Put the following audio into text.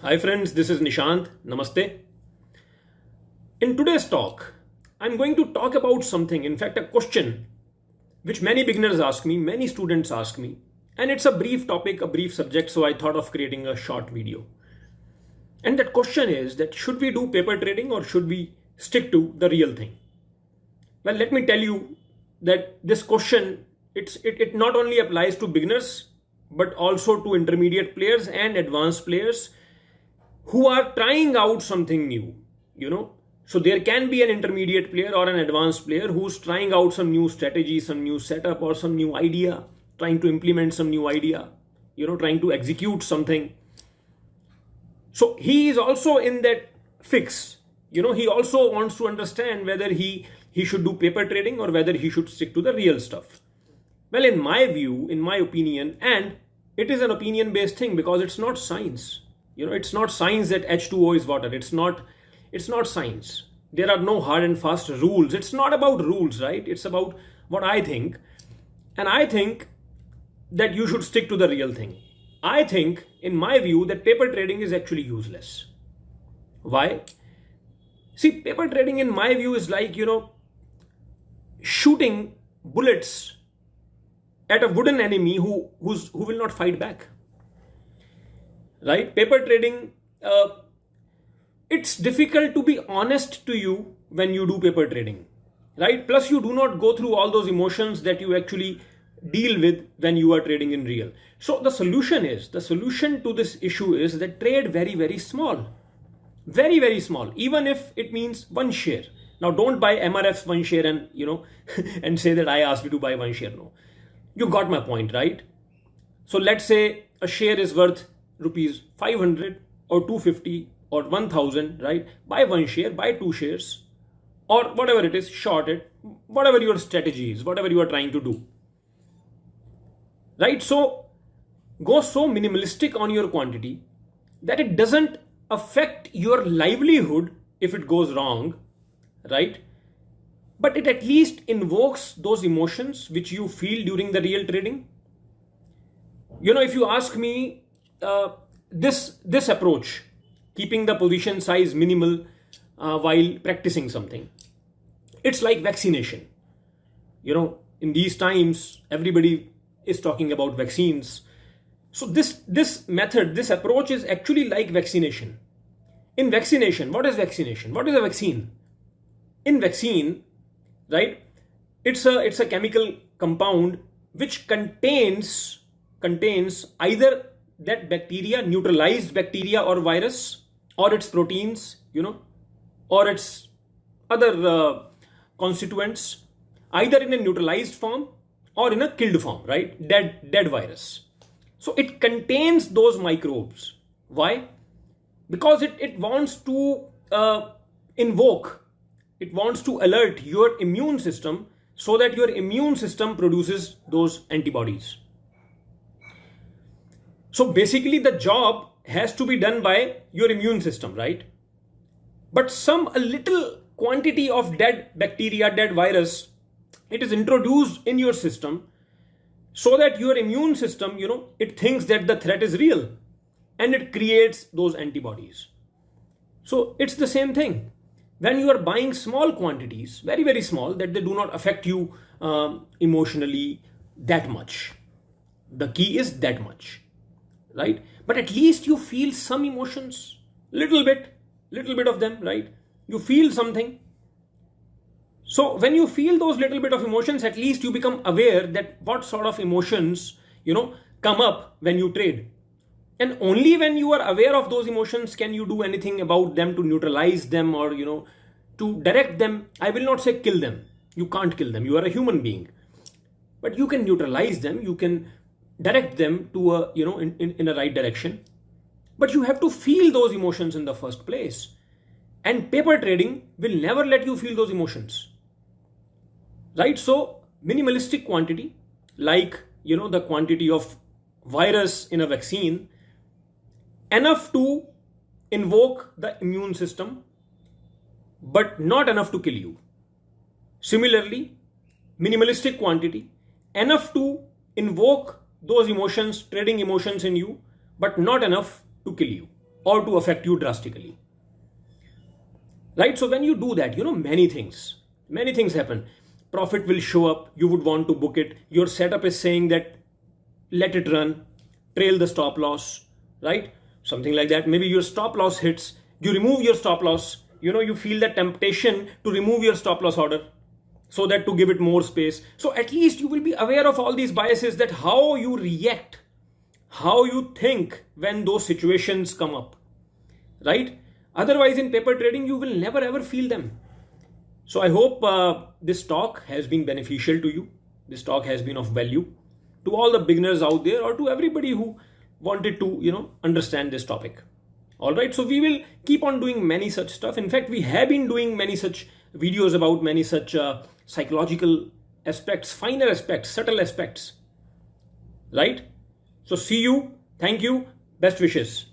Hi friends, this is Nishant. Namaste. In today's talk, I'm going to talk about something, in fact, a question which many beginners ask me, many students ask me, and it's a brief topic, a brief subject, so I thought of creating a short video. And that question is that should we do paper trading or should we stick to the real thing? Well, let me tell you that this question, it not only applies to beginners, but also to intermediate players and advanced players who are trying out something new. So there can be an intermediate player or an advanced player who's trying out some new strategy, some new setup, or some new idea, trying to implement some new idea, trying to execute something. So he is also in that fix. He also wants to understand whether he should do paper trading or whether he should stick to the real stuff. Well, in my view, in my opinion, and it is an opinion based thing because it's not science. It's not science that H2O is water. It's not science. There are no hard and fast rules. It's not about rules, right? It's about what I think. And I think that you should stick to the real thing. I think, in my view, that paper trading is actually useless. Why? See, paper trading, in my view, is like, shooting bullets at a wooden enemy who will not fight back. Right? Paper trading, it's difficult to be honest to you when you do paper trading, right? Plus you do not go through all those emotions that you actually deal with when you are trading in real. So the solution to this issue is that trade very, very small, very, very small, even if it means one share. Now don't buy MRF's one share and, and say that I asked you to buy one share. No, you got my point, right? So let's say a share is worth rupees 500 or 250 or 1000, right? Buy one share, buy two shares, or whatever it is, short it, whatever your strategy is, whatever you are trying to do, right? So go so minimalistic on your quantity that it doesn't affect your livelihood if it goes wrong, right? But it at least invokes those emotions which you feel during the real trading. If you ask me, this approach, keeping the position size minimal while practicing something, it's like vaccination. In these times, everybody is talking about vaccines. So this method, this approach is actually like vaccination. In vaccination, what is vaccination? What is a vaccine? In vaccine, right, it's a chemical compound which contains either that bacteria, neutralized bacteria or virus, or its proteins, or its other constituents, either in a neutralized form or in a killed form, right? Dead virus. So it contains those microbes. Why? Because it wants to invoke, it wants to alert your immune system so that your immune system produces those antibodies. So basically the job has to be done by your immune system, right? But a little quantity of dead bacteria, dead virus, it is introduced in your system so that your immune system, it thinks that the threat is real and it creates those antibodies. So it's the same thing. When you are buying small quantities, very, very small, that they do not affect you emotionally that much. The key is that much. Right? But at least you feel some emotions, little bit of them, right? You feel something. So when you feel those little bit of emotions, at least you become aware that what sort of emotions, come up when you trade. And only when you are aware of those emotions can you do anything about them to neutralize them or, to direct them. I will not say kill them. You can't kill them. You are a human being. But you can neutralize them. You can direct them to in a right direction, but you have to feel those emotions in the first place, and paper trading will never let you feel those emotions, right? So minimalistic quantity, like the quantity of virus in a vaccine, enough to invoke the immune system but not enough to kill you. Similarly, minimalistic quantity, enough to invoke those emotions, trading emotions in you, but not enough to kill you. or to affect you drastically. Right? So when you do that, many things happen. Profit will show up. You would want to book it. Your setup is saying that let it run, trail the stop loss, right? Something like that. Maybe your stop loss hits. You remove your stop loss. You feel the temptation to remove your stop loss order so that to give it more space. So at least you will be aware of all these biases, that how you react, how you think when those situations come up, right? Otherwise, in paper trading, you will never ever feel them. So I hope this talk has been beneficial to you. This talk has been of value to all the beginners out there, or to everybody who wanted to, understand this topic. All right. So we will keep on doing many such stuff. In fact, we have been doing many such videos about many such psychological aspects, finer aspects, subtle aspects. Right. So see you. Thank you. Best wishes.